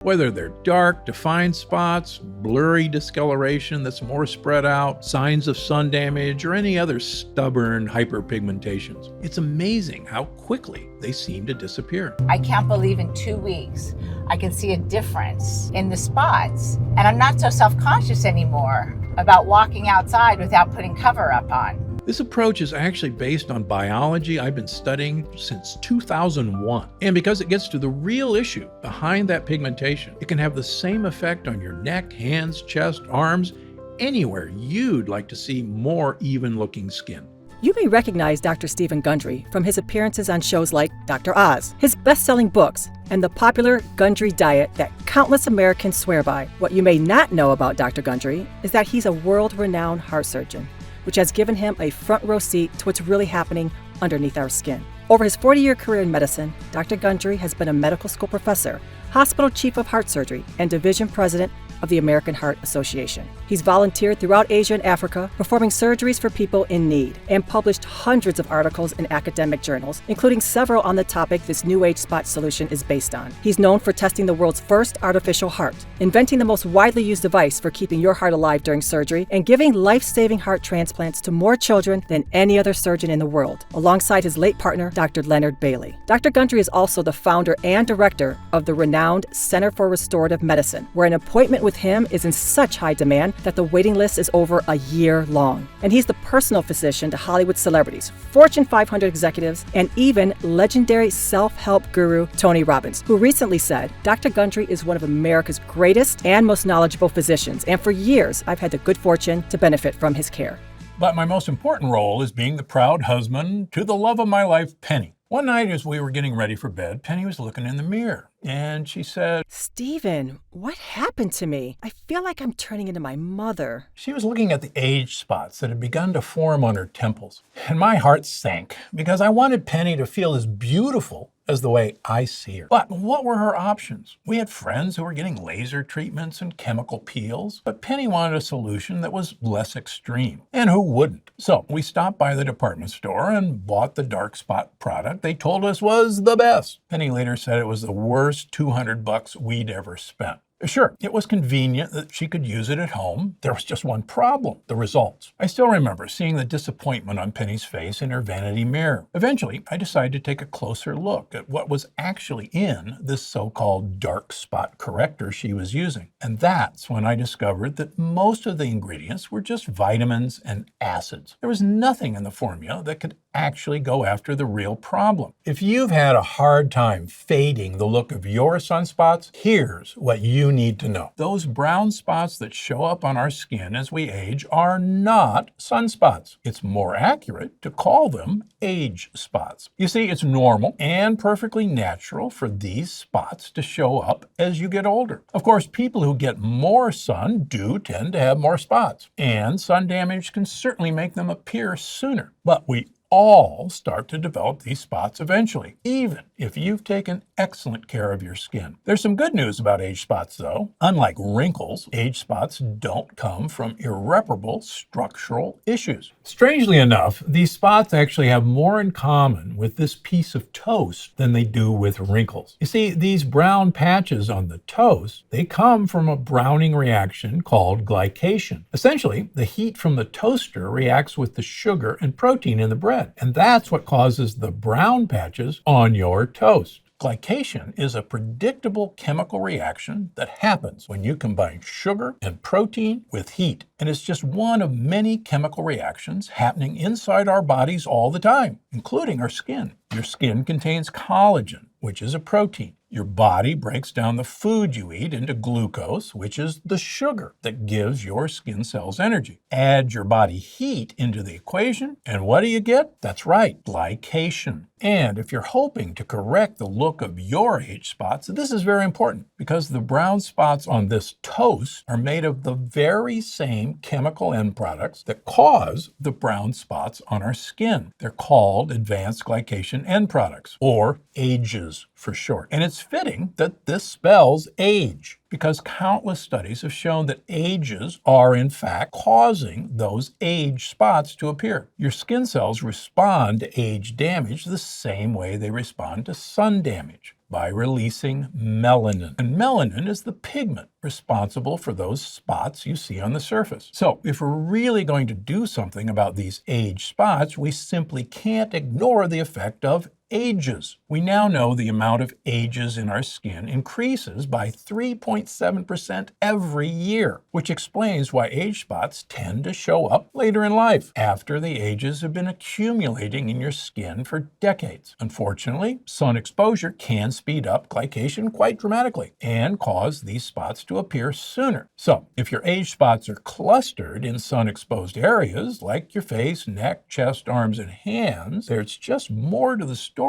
Whether they're dark, defined spots, blurry discoloration that's more spread out, signs of sun damage, or any other stubborn hyperpigmentations. It's amazing how quickly they seem to disappear. I can't believe in 2 weeks I can see a difference in the spots. And I'm not so self-conscious anymore about walking outside without putting cover up on. This approach is actually based on biology I've been studying since 2001. And because it gets to the real issue behind that pigmentation, it can have the same effect on your neck, hands, chest, arms, anywhere you'd like to see more even-looking skin. You may recognize Dr. Stephen Gundry from his appearances on shows like Dr. Oz, his best-selling books, and the popular Gundry diet that countless Americans swear by. What you may not know about Dr. Gundry is that he's a world-renowned heart surgeon, which has given him a front-row seat to what's really happening underneath our skin. Over his 40-year career in medicine, Dr. Gundry has been a medical school professor, hospital chief of heart surgery, and division president of the American Heart Association. He's volunteered throughout Asia and Africa, performing surgeries for people in need, and published hundreds of articles in academic journals, including several on the topic this new age spot solution is based on. He's known for testing the world's first artificial heart, inventing the most widely used device for keeping your heart alive during surgery, and giving life-saving heart transplants to more children than any other surgeon in the world, alongside his late partner, Dr. Leonard Bailey. Dr. Gundry is also the founder and director of the renowned Center for Restorative Medicine, where an appointment with him is in such high demand that the waiting list is over a year long. And he's the personal physician to Hollywood celebrities, Fortune 500 executives, and even legendary self-help guru Tony Robbins, who recently said, Dr. Gundry is one of America's greatest and most knowledgeable physicians, and for years I've had the good fortune to benefit from his care. But my most important role is being the proud husband to the love of my life, Penny. One night as we were getting ready for bed, Penny was looking in the mirror, and she said, Stephen, what happened to me? I feel like I'm turning into my mother. She was looking at the age spots that had begun to form on her temples. And my heart sank because I wanted Penny to feel as beautiful as the way I see her. But what were her options? We had friends who were getting laser treatments and chemical peels, but Penny wanted a solution that was less extreme. And who wouldn't? So we stopped by the department store and bought the dark spot product they told us was the best. Penny later said it was the worst $200 we'd ever spent. Sure, it was convenient that she could use it at home. There was just one problem: the results. I still remember seeing the disappointment on Penny's face in her vanity mirror. Eventually, I decided to take a closer look at what was actually in this so-called dark spot corrector she was using. And that's when I discovered that most of the ingredients were just vitamins and acids. There was nothing in the formula that could actually go after the real problem. If you've had a hard time fading the look of your sunspots, here's what you need to know. Those brown spots that show up on our skin as we age are not sunspots. It's more accurate to call them age spots. You see, it's normal and perfectly natural for these spots to show up as you get older. Of course, people who get more sun do tend to have more spots, and sun damage can certainly make them appear sooner. But we all start to develop these spots eventually, even if you've taken excellent care of your skin. There's some good news about age spots, though. Unlike wrinkles, age spots don't come from irreparable structural issues. Strangely enough, these spots actually have more in common with this piece of toast than they do with wrinkles. You see, these brown patches on the toast, they come from a browning reaction called glycation. Essentially, the heat from the toaster reacts with the sugar and protein in the bread, and that's what causes the brown patches on your toast. Glycation is a predictable chemical reaction that happens when you combine sugar and protein with heat. And it's just one of many chemical reactions happening inside our bodies all the time, including our skin. Your skin contains collagen, which is a protein. Your body breaks down the food you eat into glucose, which is the sugar that gives your skin cells energy. Add your body heat into the equation, and what do you get? That's right, glycation. And if you're hoping to correct the look of your age spots, this is very important because the brown spots on this toast are made of the very same chemical end products that cause the brown spots on our skin. They're called advanced glycation end products, or AGEs for short. And it's fitting that this spells age, because countless studies have shown that AGEs are in fact causing those age spots to appear. Your skin cells respond to age damage the same way they respond to sun damage. by releasing melanin. And melanin is the pigment responsible for those spots you see on the surface. So if we're really going to do something about these age spots, we simply can't ignore the effect of ages. We now know the amount of ages in our skin increases by 3.7% every year, which explains why age spots tend to show up later in life, after the ages have been accumulating in your skin for decades. Unfortunately, sun exposure can speed up glycation quite dramatically and cause these spots to appear sooner. So, if your age spots are clustered in sun-exposed areas like your face, neck, chest, arms, and hands, there's just more to the story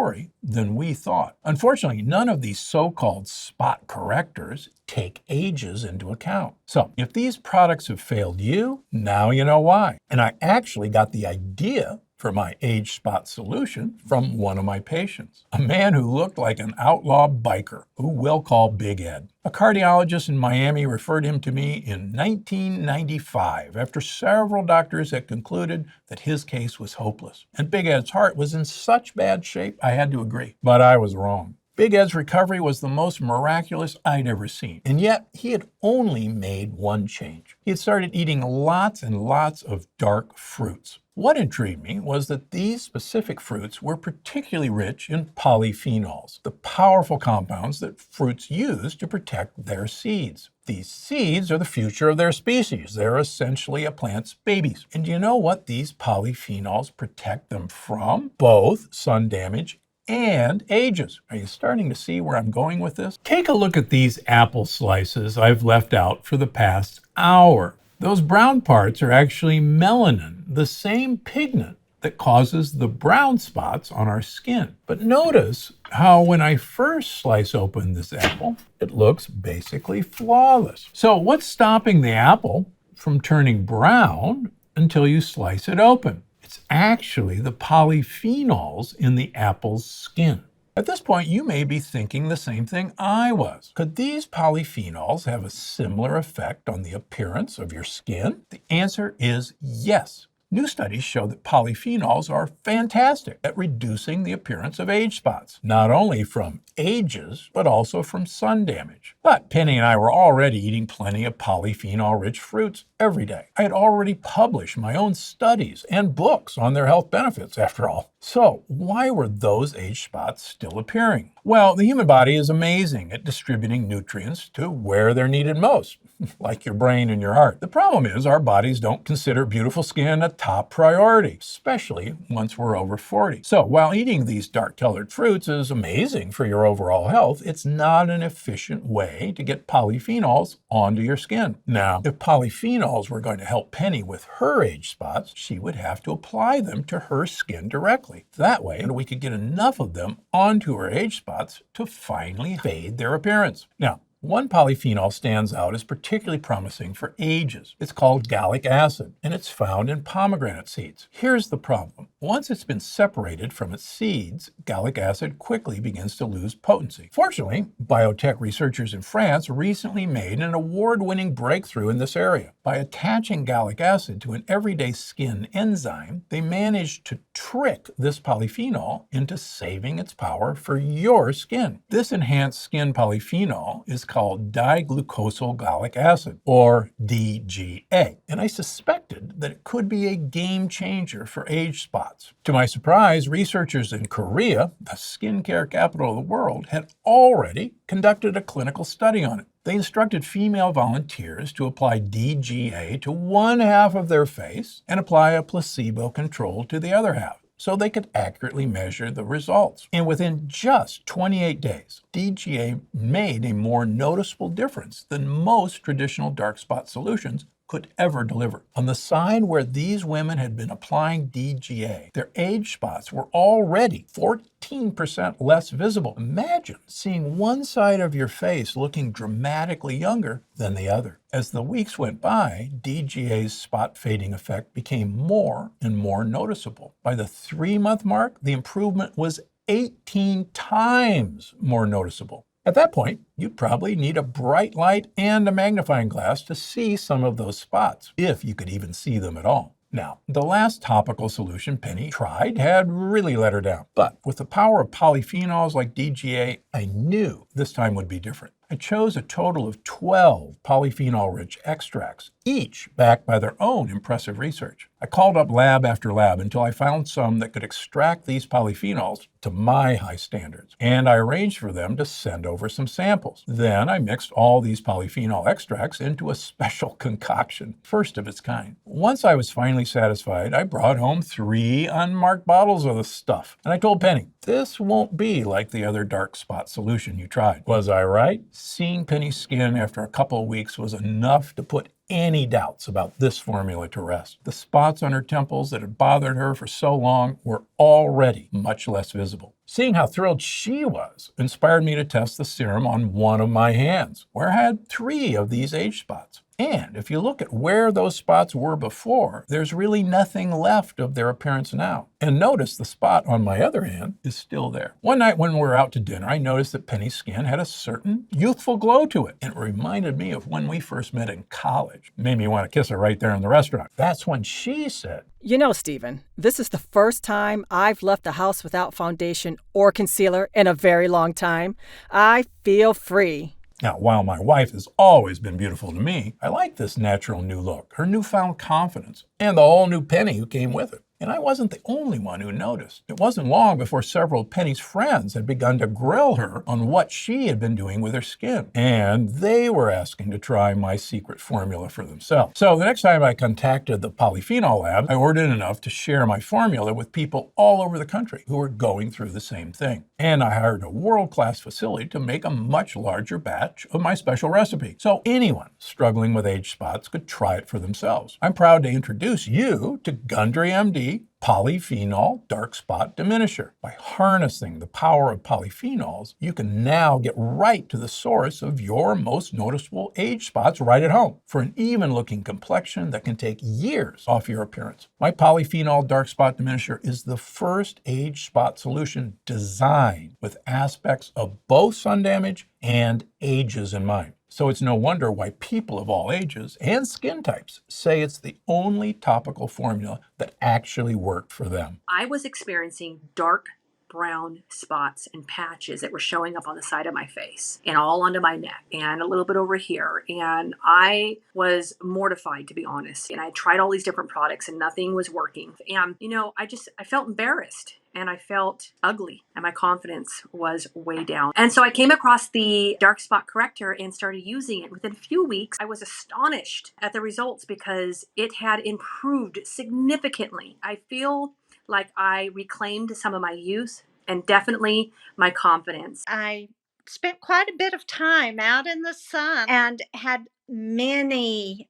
than we thought. Unfortunately, none of these so-called spot correctors take ages into account. So if these products have failed you, now you know why. And I actually got the idea for my age spot solution from one of my patients, a man who looked like an outlaw biker who we'll call Big Ed. A cardiologist in Miami referred him to me in 1995 after several doctors had concluded that his case was hopeless. And Big Ed's heart was in such bad shape, I had to agree. But I was wrong. Big Ed's recovery was the most miraculous I'd ever seen. And yet, he had only made one change. He had started eating lots and lots of dark fruits. What intrigued me was that these specific fruits were particularly rich in polyphenols, the powerful compounds that fruits use to protect their seeds. These seeds are the future of their species. They're essentially a plant's babies. And do you know what these polyphenols protect them from? Both sun damage and ages. Are you starting to see where I'm going with this? Take a look at these apple slices I've left out for the past hour. Those brown parts are actually melanin, the same pigment that causes the brown spots on our skin. But notice how when I first slice open this apple, it looks basically flawless. So what's stopping the apple from turning brown until you slice it open? It's actually the polyphenols in the apple's skin. At this point, you may be thinking the same thing I was. Could these polyphenols have a similar effect on the appearance of your skin? The answer is yes. New studies show that polyphenols are fantastic at reducing the appearance of age spots, not only from ages, but also from sun damage. But Penny and I were already eating plenty of polyphenol-rich fruits every day. I had already published my own studies and books on their health benefits, after all. So why were those age spots still appearing? Well, the human body is amazing at distributing nutrients to where they're needed most, like your brain and your heart. The problem is our bodies don't consider beautiful skin a top priority, especially once we're over 40. So while eating these dark-colored fruits is amazing for your overall health, it's not an efficient way to get polyphenols onto your skin. Now, if polyphenols were going to help Penny with her age spots, she would have to apply them to her skin directly. That way, we could get enough of them onto her age spots to finally fade their appearance. Now, one polyphenol stands out as particularly promising for ages. It's called gallic acid, and it's found in pomegranate seeds. Here's the problem. Once it's been separated from its seeds, gallic acid quickly begins to lose potency. Fortunately, biotech researchers in France recently made an award-winning breakthrough in this area. By attaching gallic acid to an everyday skin enzyme, they managed to trick this polyphenol into saving its power for your skin. This enhanced skin polyphenol is called diglucosyl gallic acid, or DGA, and I suspected that it could be a game changer for age spots. To my surprise, researchers in Korea, the skincare capital of the world, had already conducted a clinical study on it. They instructed female volunteers to apply DGA to one half of their face and apply a placebo control to the other half, so they could accurately measure the results. And within just 28 days, DGA made a more noticeable difference than most traditional dark spot solutions could ever deliver. On the side where these women had been applying DGA, their age spots were already 14% less visible. Imagine seeing one side of your face looking dramatically younger than the other. As the weeks went by, DGA's spot fading effect became more and more noticeable. By the 3-month mark, the improvement was 18 times more noticeable. At that point, you'd probably need a bright light and a magnifying glass to see some of those spots, if you could even see them at all. Now, the last topical solution Penny tried had really let her down. But with the power of polyphenols like DGA, I knew this time would be different. I chose a total of 12 polyphenol-rich extracts, each backed by their own impressive research. I called up lab after lab until I found some that could extract these polyphenols to my high standards, and I arranged for them to send over some samples. Then I mixed all these polyphenol extracts into a special concoction, first of its kind. Once I was finally satisfied, I brought home 3 unmarked bottles of the stuff, and I told Penny, this won't be like the other dark spot solution you tried. Was I right? Seeing Penny's skin after a couple of weeks was enough to put any doubts about this formula to rest. The spots on her temples that had bothered her for so long were already much less visible. Seeing how thrilled she was inspired me to test the serum on one of my hands, where I had 3 of these age spots. And if you look at where those spots were before, there's really nothing left of their appearance now. And notice the spot on my other hand is still there. One night when we were out to dinner, I noticed that Penny's skin had a certain youthful glow to it. And it reminded me of when we first met in college. Made me want to kiss her right there in the restaurant. That's when she said, You know, Stephen, this is the first time I've left the house without foundation or concealer in a very long time. I feel free. Now, while my wife has always been beautiful to me, I like this natural new look, her newfound confidence, and the whole new Penny who came with it. And I wasn't the only one who noticed. It wasn't long before several of Penny's friends had begun to grill her on what she had been doing with her skin. And they were asking to try my secret formula for themselves. So the next time I contacted the polyphenol lab, I ordered enough to share my formula with people all over the country who were going through the same thing. And I hired a world-class facility to make a much larger batch of my special recipe. So anyone struggling with age spots could try it for themselves. I'm proud to introduce you to Gundry MD Polyphenol Dark Spot Diminisher. By harnessing the power of polyphenols, you can now get right to the source of your most noticeable age spots right at home for an even-looking complexion that can take years off your appearance. My Polyphenol Dark Spot Diminisher is the first age spot solution designed with aspects of both sun damage and ages in mind. So it's no wonder why people of all ages and skin types say it's the only topical formula that actually worked for them. I was experiencing dark brown spots and patches that were showing up on the side of my face and all under my neck and a little bit over here. And I was mortified, to be honest. And I tried all these different products and nothing was working. And, I felt embarrassed. And I felt ugly and my confidence was way down. And so I came across the dark spot corrector and started using it. Within a few weeks, I was astonished at the results because it had improved significantly. I feel like I reclaimed some of my youth and definitely my confidence. I spent quite a bit of time out in the sun and had many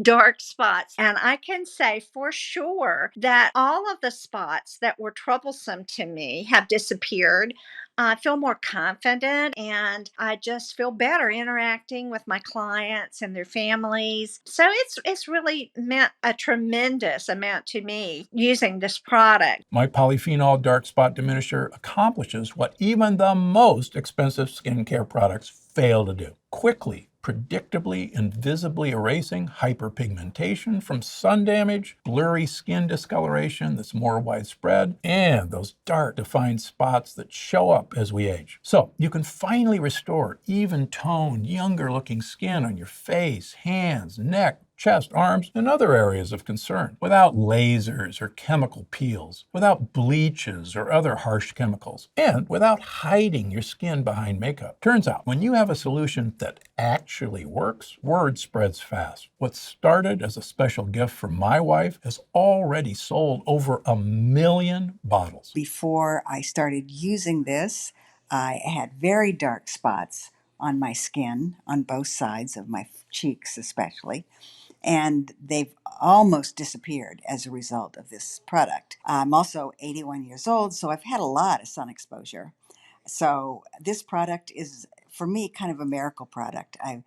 dark spots. And I can say for sure that all of the spots that were troublesome to me have disappeared. I feel more confident and I just feel better interacting with my clients and their families. So it's really meant a tremendous amount to me using this product. My Polyphenol Dark Spot Diminisher accomplishes what even the most expensive skincare products fail to do. Quickly, predictably and visibly erasing hyperpigmentation from sun damage, blurry skin discoloration that's more widespread, and those dark defined spots that show up as we age. So you can finally restore even-toned, younger-looking skin on your face, hands, neck, chest, arms, and other areas of concern, without lasers or chemical peels, without bleaches or other harsh chemicals, and without hiding your skin behind makeup. Turns out, when you have a solution that actually works, word spreads fast. What started as a special gift from my wife has already sold over 1 million bottles. Before I started using this, I had very dark spots on my skin, on both sides of my cheeks especially, and they've almost disappeared as a result of this product. I'm also 81 years old, so I've had a lot of sun exposure. So this product is, for me, kind of a miracle product. I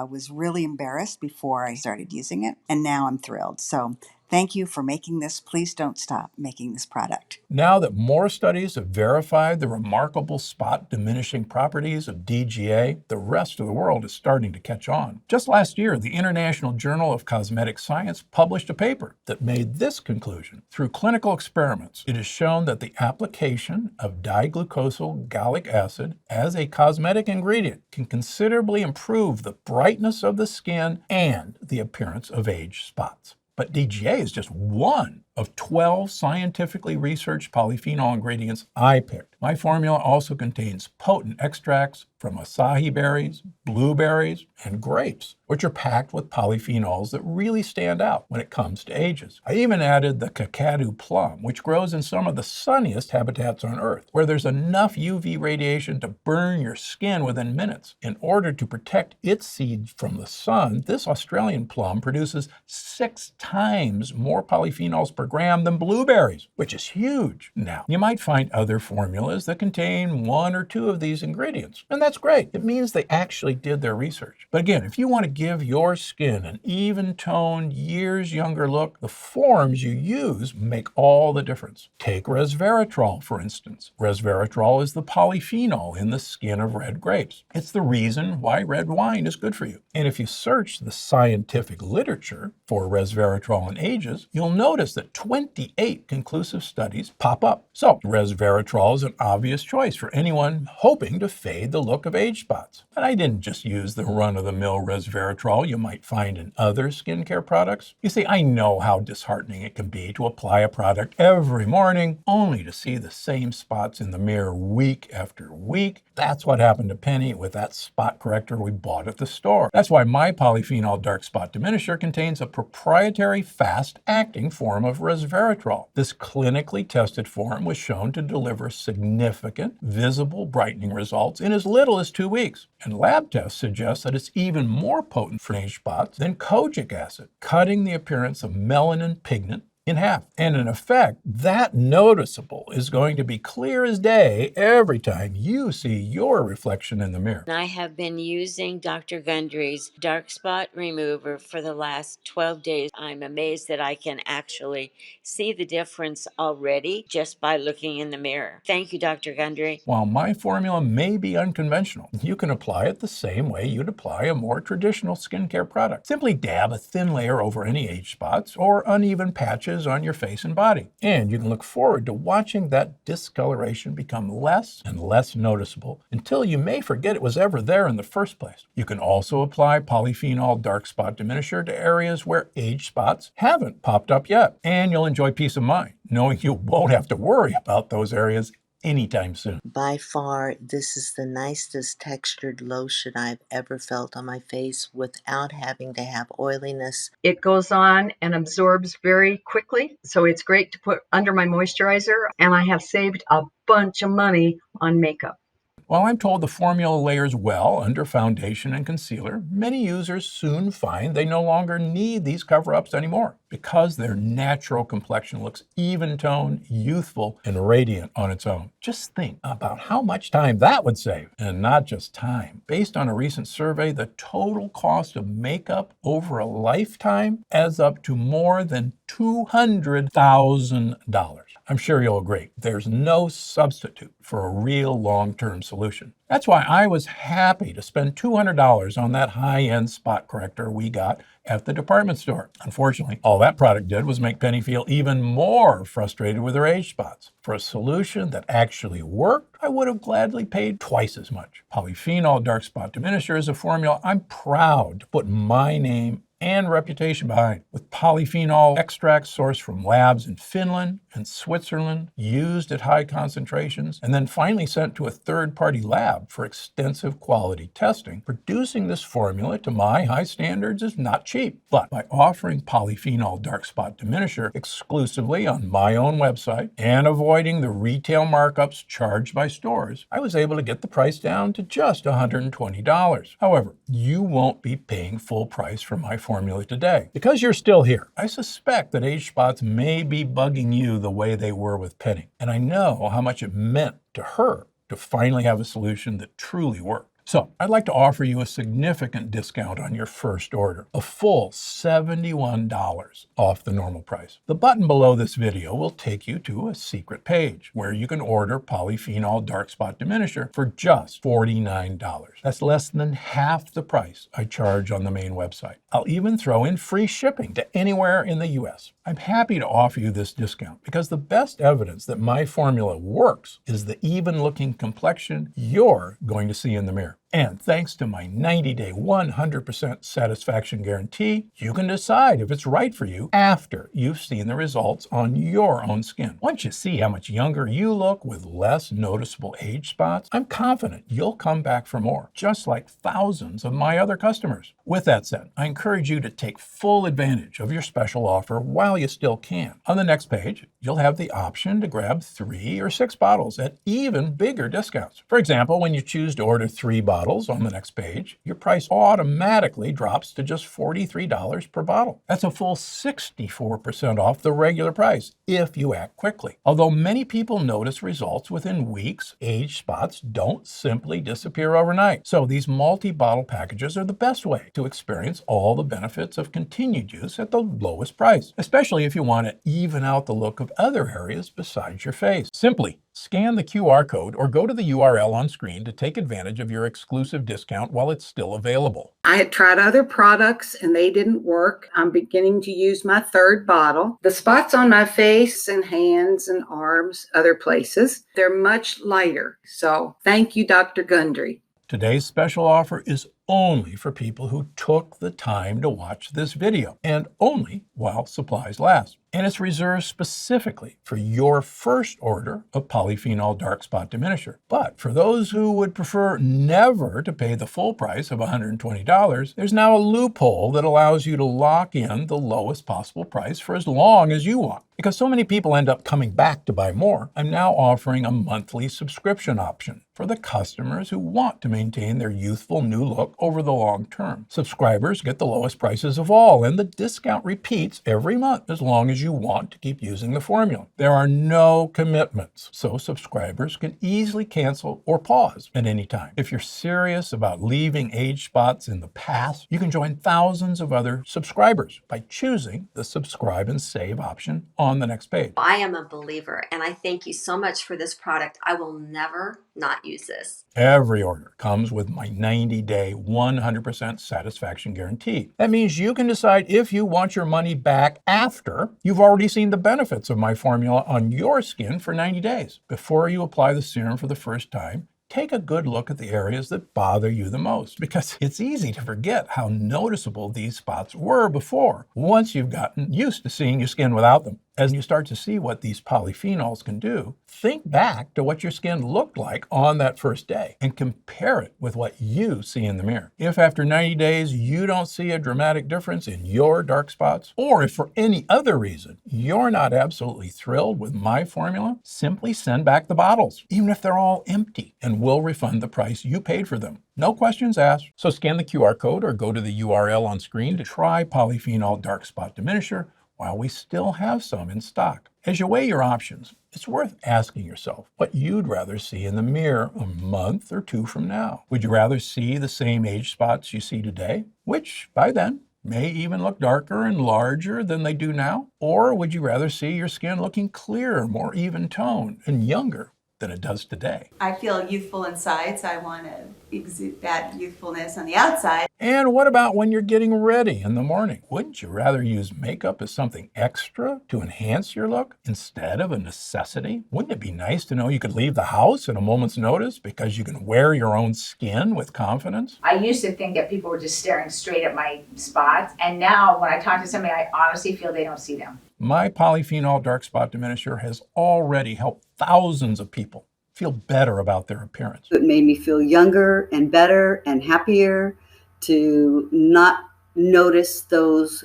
was really embarrassed before I started using it, and now I'm thrilled. So Thank you for making this. Please don't stop making this product. Now that more studies have verified the remarkable spot diminishing properties of DGA, the rest of the world is starting to catch on. Just last year, the International Journal of Cosmetic Science published a paper that made this conclusion. Through clinical experiments, it is shown that the application of diglucosyl gallic acid as a cosmetic ingredient can considerably improve the brightness of the skin and the appearance of age spots. But DGA is just one of 12 scientifically researched polyphenol ingredients I picked. My formula also contains potent extracts from acai berries, blueberries, and grapes, which are packed with polyphenols that really stand out when it comes to ages. I even added the kakadu plum, which grows in some of the sunniest habitats on Earth, where there's enough UV radiation to burn your skin within minutes. In order to protect its seed from the sun, this Australian plum produces 6 times more polyphenols per gram than blueberries, which is huge. Now, you might find other formulas that contain 1 or 2 of these ingredients, and that's great. It means they actually did their research. But again, if you want to give your skin an even-toned, years younger look, the forms you use make all the difference. Take resveratrol, for instance. Resveratrol is the polyphenol in the skin of red grapes. It's the reason why red wine is good for you. And if you search the scientific literature for resveratrol in ages, you'll notice that 28 conclusive studies pop up. So resveratrol is an obvious choice for anyone hoping to fade the look of age spots. And I didn't just use the run-of-the-mill resveratrol you might find in other skincare products. You see, I know how disheartening it can be to apply a product every morning only to see the same spots in the mirror week after week. That's what happened to Penny with that spot corrector we bought at the store. That's why my polyphenol dark spot diminisher contains a proprietary fast-acting form of resveratrol. This clinically tested form was shown to deliver significant, visible brightening results in as little as 2 weeks. And lab tests suggest that it's even more potent for age spots than kojic acid, cutting the appearance of melanin pigment in half. And in effect, that noticeable is going to be clear as day every time you see your reflection in the mirror. I have been using Dr. Gundry's dark spot remover for the last 12 days. I'm amazed that I can actually see the difference already just by looking in the mirror. Thank you, Dr. Gundry. While my formula may be unconventional, you can apply it the same way you'd apply a more traditional skincare product. Simply dab a thin layer over any age spots or uneven patches on your face and body. And you can look forward to watching that discoloration become less and less noticeable until you may forget it was ever there in the first place. You can also apply polyphenol dark spot diminisher to areas where age spots haven't popped up yet. And you'll enjoy peace of mind knowing you won't have to worry about those areas anytime soon. By far, this is the nicest textured lotion I've ever felt on my face without having to have oiliness. It goes on and absorbs very quickly, so it's great to put under my moisturizer, and I have saved a bunch of money on makeup. While I'm told the formula layers well under foundation and concealer, many users soon find they no longer need these cover-ups anymore because their natural complexion looks even-toned, youthful, and radiant on its own. Just think about how much time that would save, and not just time. Based on a recent survey, the total cost of makeup over a lifetime adds up to more than $200,000. I'm sure you'll agree, there's no substitute for a real long-term solution. That's why I was happy to spend $200 on that high-end spot corrector we got at the department store. Unfortunately, all that product did was make Penny feel even more frustrated with her age spots. For a solution that actually worked, I would have gladly paid twice as much. Polyphenol dark spot diminisher is a formula I'm proud to put my name and reputation behind, with polyphenol extracts sourced from labs in Finland and Switzerland, used at high concentrations, and then finally sent to a third-party lab for extensive quality testing. Producing this formula to my high standards is not cheap, but by offering polyphenol dark spot diminisher exclusively on my own website and avoiding the retail markups charged by stores, I was able to get the price down to just $120. However, you won't be paying full price for my formula today. Because you're still here, I suspect that age spots may be bugging you the way they were with Penny. And I know how much it meant to her to finally have a solution that truly worked. So I'd like to offer you a significant discount on your first order, a full $71 off the normal price. The button below this video will take you to a secret page where you can order polyphenol dark spot diminisher for just $49. That's less than half the price I charge on the main website. I'll even throw in free shipping to anywhere in the US. I'm happy to offer you this discount because the best evidence that my formula works is the even-looking complexion you're going to see in the mirror. And thanks to my 90-day 100% satisfaction guarantee, you can decide if it's right for you after you've seen the results on your own skin. Once you see how much younger you look with less noticeable age spots, I'm confident you'll come back for more, just like thousands of my other customers. With that said, I encourage you to take full advantage of your special offer while you still can. On the next page, you'll have the option to grab 3 or 6 bottles at even bigger discounts. For example, when you choose to order 3 bottles on the next page, your price automatically drops to just $43 per bottle. That's a full 64% off the regular price if you act quickly. Although many people notice results within weeks, age spots don't simply disappear overnight. So these multi-bottle packages are the best way to experience all the benefits of continued use at the lowest price, especially if you want to even out the look of other areas besides your face. Simply scan the QR code or go to the URL on screen to take advantage of your exclusive discount while it's still available. I had tried other products and they didn't work. I'm beginning to use my 3rd bottle. The spots on my face and hands and arms, other places, they're much lighter. So thank you, Dr. Gundry. Today's special offer is only for people who took the time to watch this video, and only while supplies last. And it's reserved specifically for your first order of polyphenol dark spot diminisher. But for those who would prefer never to pay the full price of $120, there's now a loophole that allows you to lock in the lowest possible price for as long as you want. Because so many people end up coming back to buy more, I'm now offering a monthly subscription option for the customers who want to maintain their youthful new look over the long term. Subscribers get the lowest prices of all, and the discount repeats every month as long as you want to keep using the formula. There are no commitments, so subscribers can easily cancel or pause at any time. If you're serious about leaving age spots in the past, you can join thousands of other subscribers by choosing the subscribe and save option on the next page. I am a believer, and I thank you so much for this product. I will never not use this. Every order comes with my 90-day 100% satisfaction guarantee. That means you can decide if you want your money back after you've already seen the benefits of my formula on your skin for 90 days. Before you apply the serum for the first time, take a good look at the areas that bother you the most, because it's easy to forget how noticeable these spots were before, once you've gotten used to seeing your skin without them. As you start to see what these polyphenols can do, think back to what your skin looked like on that first day and compare it with what you see in the mirror. If after 90 days you don't see a dramatic difference in your dark spots, or if for any other reason you're not absolutely thrilled with my formula, simply send back the bottles, even if they're all empty, and we'll refund the price you paid for them. No questions asked. So scan the QR code or go to the URL on screen to try polyphenol dark spot diminisher while we still have some in stock. As you weigh your options, it's worth asking yourself what you'd rather see in the mirror a month or 2 from now. Would you rather see the same age spots you see today, which by then may even look darker and larger than they do now? Or would you rather see your skin looking clearer, more even toned, and younger than it does today? I feel youthful inside, so I want to exude that youthfulness on the outside. And what about when you're getting ready in the morning? Wouldn't you rather use makeup as something extra to enhance your look instead of a necessity? Wouldn't it be nice to know you could leave the house at a moment's notice because you can wear your own skin with confidence? I used to think that people were just staring straight at my spots, and now when I talk to somebody, I honestly feel they don't see them. My polyphenol dark spot diminisher has already helped thousands of people feel better about their appearance. It made me feel younger and better and happier, to not notice those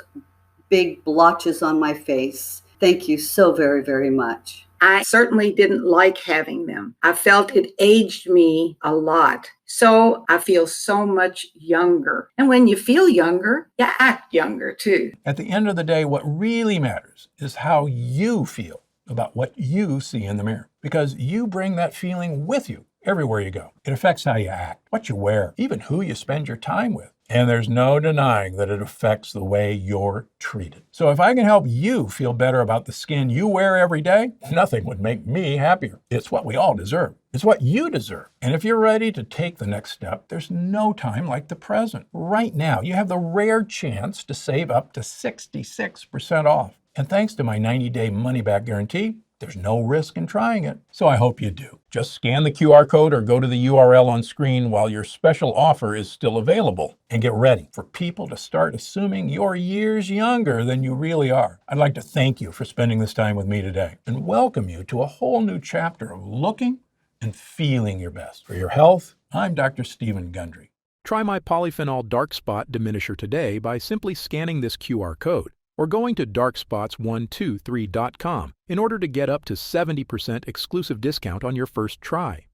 big blotches on my face. Thank you so very, very much. I certainly didn't like having them. I felt it aged me a lot. So I feel so much younger. And when you feel younger, you act younger too. At the end of the day, what really matters is how you feel about what you see in the mirror, because you bring that feeling with you everywhere you go. It affects how you act, what you wear, even who you spend your time with. And there's no denying that it affects the way you're treated. So if I can help you feel better about the skin you wear every day, nothing would make me happier. It's what we all deserve. It's what you deserve. And if you're ready to take the next step, there's no time like the present. Right now, you have the rare chance to save up to 66% off. And thanks to my 90-day money-back guarantee, there's no risk in trying it. So I hope you do. Just scan the QR code or go to the URL on screen while your special offer is still available. And get ready for people to start assuming you're years younger than you really are. I'd like to thank you for spending this time with me today and welcome you to a whole new chapter of looking and feeling your best. For your health, I'm Dr. Stephen Gundry. Try my polyphenol dark spot diminisher today by simply scanning this QR code or going to darkspots123.com in order to get up to 70% exclusive discount on your first try.